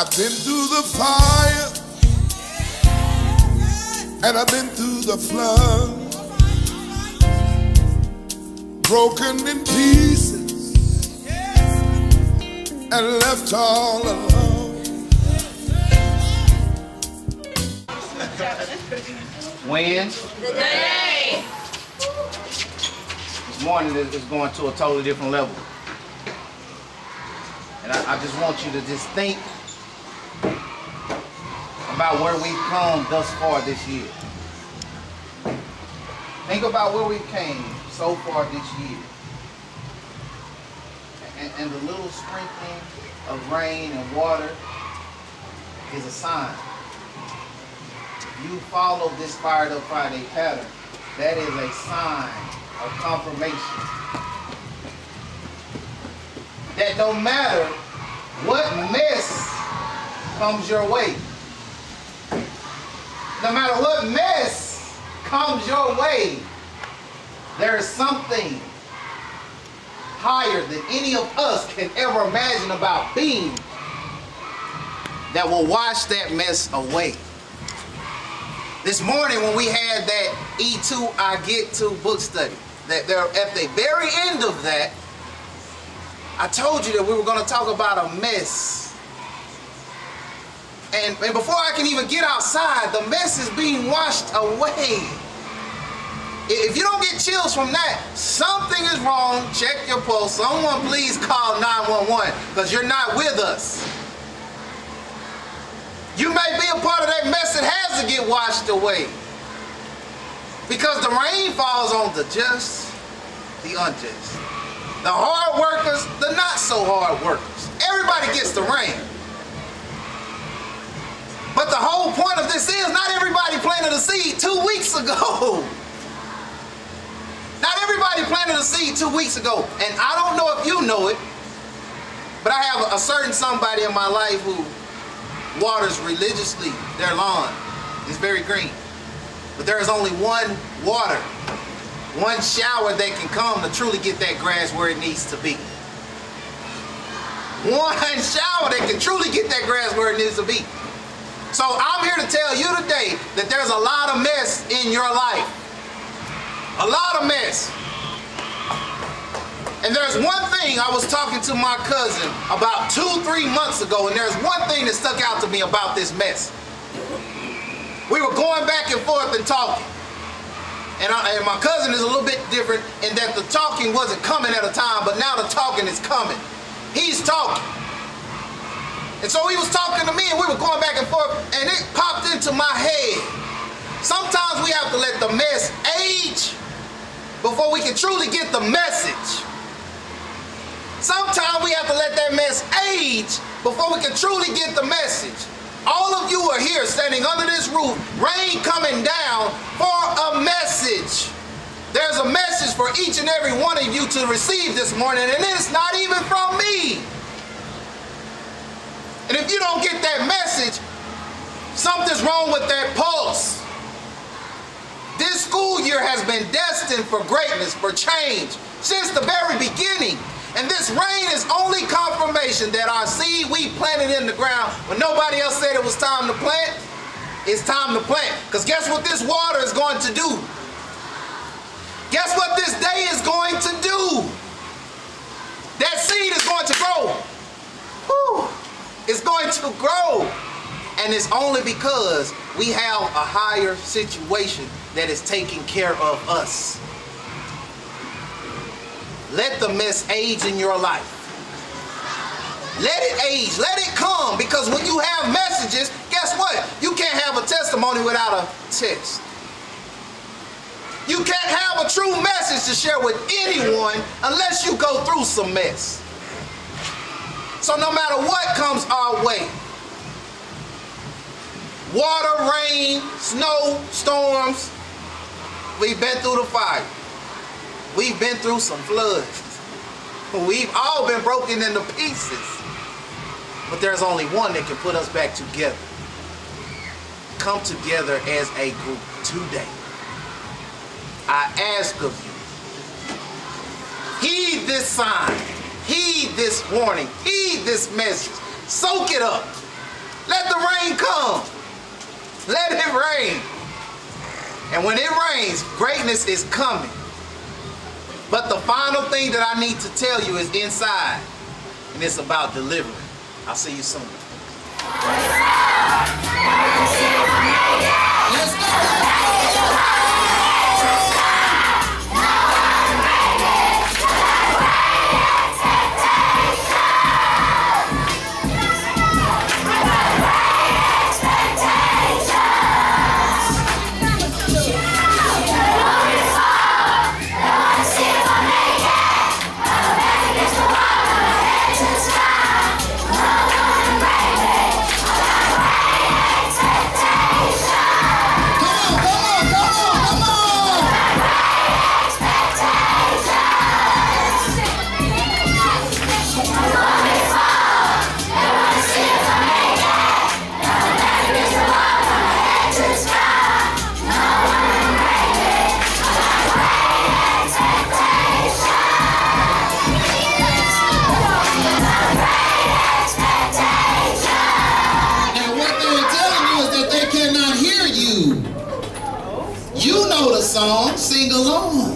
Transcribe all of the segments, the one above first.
I've been through the fire, and I've been through the flood, broken in pieces and left all alone. When? Today. This morning is going to a totally different level. And I just want you to just think about where we've come thus far this year. Think about where we came so far this year. And the little sprinkling of rain and water is a sign. You follow this Fired Up Friday pattern, that is a sign of confirmation. That no matter what mess comes your way, no matter what mess comes your way, there is something higher than any of us can ever imagine about being that will wash that mess away. This morning when we had that E2 I Get To book study, that there at the very end of that, I told you that we were going to talk about a mess. And before I can even get outside, the mess is being washed away. If you don't get chills from that, something is wrong. Check your pulse. Someone please call 911 because you're not with us. You may be a part of that mess that has to get washed away. Because the rain falls on the just, the unjust. The hard workers, the not so hard workers. Everybody gets the rain. But the whole point of this is not everybody planted a seed 2 weeks ago. Not everybody planted a seed 2 weeks ago. And I don't know if you know it, but I have a certain somebody in my life who waters religiously their lawn. It's very green. But there is only one water, one shower that can come to truly get that grass where it needs to be. One shower that can truly get that grass where it needs to be. So I'm here to tell you today that there's a lot of mess in your life. A lot of mess. And there's one thing I was talking to my cousin about 2-3 months ago, and there's one thing that stuck out to me about this mess. We were going back and forth and talking. And my cousin is a little bit different in that the talking wasn't coming at a time, but now the talking is coming. He's talking. And so he was talking to me and we were going back and forth, and it popped into my head. Sometimes we have to let the mess age before we can truly get the message. Sometimes we have to let that mess age before we can truly get the message. All of you are here standing under this roof, rain coming down for a message. There's a message for each and every one of you to receive this morning, and it's not even from me. And if you don't get that message, something's wrong with that pulse. This school year has been destined for greatness, for change, since the very beginning. And this rain is only confirmation that our seed we planted in the ground when nobody else said it was time to plant, it's time to plant. Because guess what this water is going to do? Guess what this day is going to do? That seed is going to grow. Whew. It's going to grow. And it's only because we have a higher situation that is taking care of us. Let the mess age in your life. Let it age, let it come, because when you have messages, guess what? You can't have a testimony without a test. You can't have a true message to share with anyone unless you go through some mess. So no matter what comes our way, water, rain, snow, storms, we've been through the fire. We've been through some floods. We've all been broken into pieces. But there's only one that can put us back together. Come together as a group today. I ask of you, heed this sign, heed this warning, heed this message, soak it up, Let the rain come. Let it rain. And when it rains, greatness is coming. But the final thing that I need to tell you is inside. And it's about delivering. I'll see you soon. Let's go. You know the song, sing along.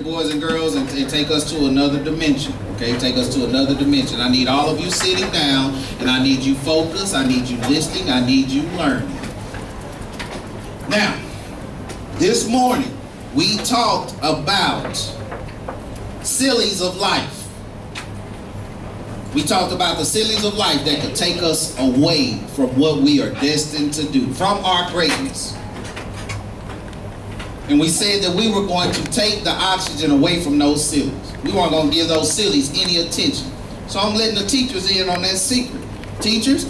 Boys and girls, and take us to another dimension. Okay, take us to another dimension. I need all of you sitting down, and I need you focused, I need you listening, I need you learning. Now, this morning we talked about sillies of life. We talked about the sillies of life that could take us away from what we are destined to do, from our greatness. And we said that we were going to take the oxygen away from those sillies. We weren't going to give those sillies any attention. So I'm letting the teachers in on that secret. Teachers,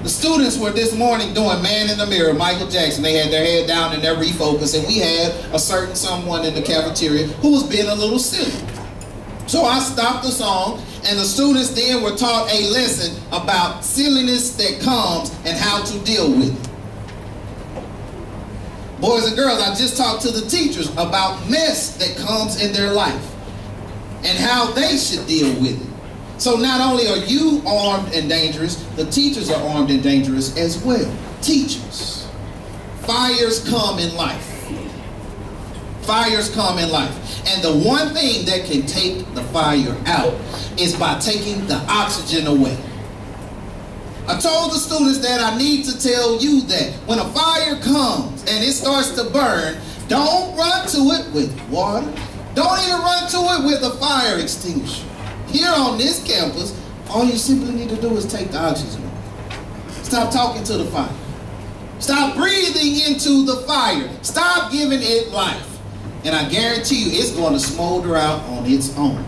the students were this morning doing Man in the Mirror, Michael Jackson. They had their head down and their refocus, and we had a certain someone in the cafeteria who was being a little silly. So I stopped the song, and the students then were taught a lesson about silliness that comes and how to deal with it. Boys and girls, I just talked to the teachers about mess that comes in their life and how they should deal with it. So not only are you armed and dangerous, the teachers are armed and dangerous as well. Teachers, fires come in life. Fires come in life. And the one thing that can take the fire out is by taking the oxygen away. I told the students that I need to tell you that when a fire comes and it starts to burn, don't run to it with water. Don't even run to it with a fire extinguisher. Here on this campus, all you simply need to do is take the oxygen away. Stop talking to the fire. Stop breathing into the fire. Stop giving it life. And I guarantee you it's going to smolder out on its own.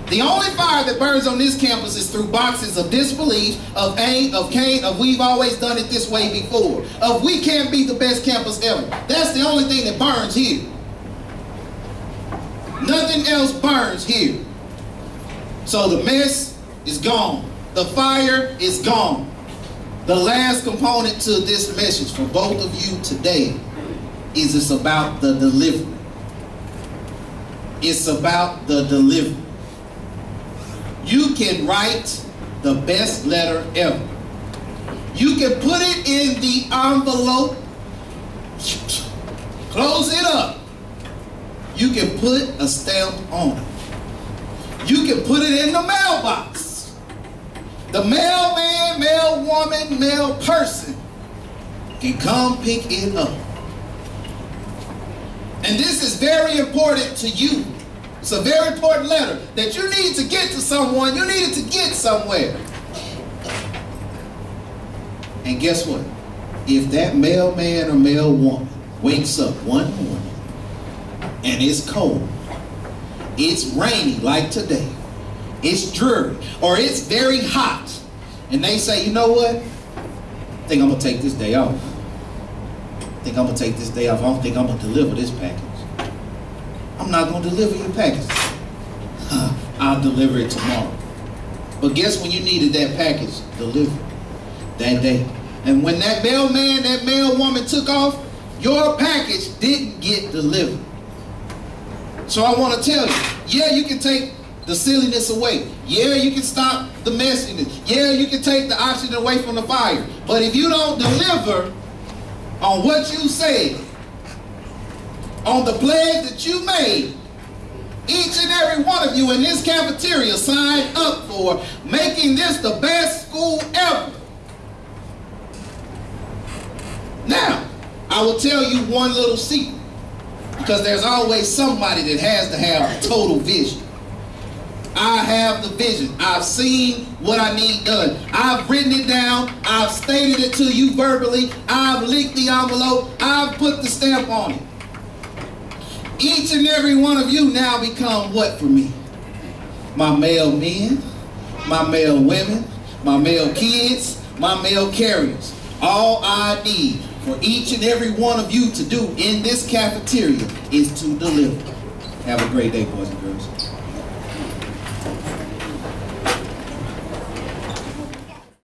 The only fire that burns on this campus is through boxes of disbelief, of aim, of Cain, of we've always done it this way before, of we can't be the best campus ever. That's the only thing that burns here. Nothing else burns here. So the mess is gone. The fire is gone. The last component to this message for both of you today is it's about the delivery. It's about the delivery. You can write the best letter ever. You can put it in the envelope, close it up. You can put a stamp on it. You can put it in the mailbox. The mailman, mailwoman, mail person can come pick it up. And this is very important to you. It's a very important letter that you need to get to someone. You need it to get somewhere. And guess what? If that mailman or mailwoman wakes up one morning and it's cold, it's rainy like today, it's dreary, or it's very hot, and they say, you know what? I think I'm going to take this day off. think I'm going to take this day off. I don't think I'm going to deliver this package. I'm not going to deliver your package. I'll deliver it tomorrow. But guess when you needed that package delivered? That day. And when that mailman, that mailwoman took off, your package didn't get delivered. So I want to tell you, yeah, you can take the silliness away. Yeah, you can stop the messiness. Yeah, you can take the oxygen away from the fire. But if you don't deliver on what you said, on the pledge that you made, each and every one of you in this cafeteria signed up for making this the best school ever. Now, I will tell you one little secret, because there's always somebody that has to have total vision. I have the vision. I've seen what I need done. I've written it down. I've stated it to you verbally. I've licked the envelope. I've put the stamp on it. Each and every one of you now become what for me? My male men, my male women, my male kids, my male carriers. All I need for each and every one of you to do in this cafeteria is to deliver. Have a great day, boys and girls.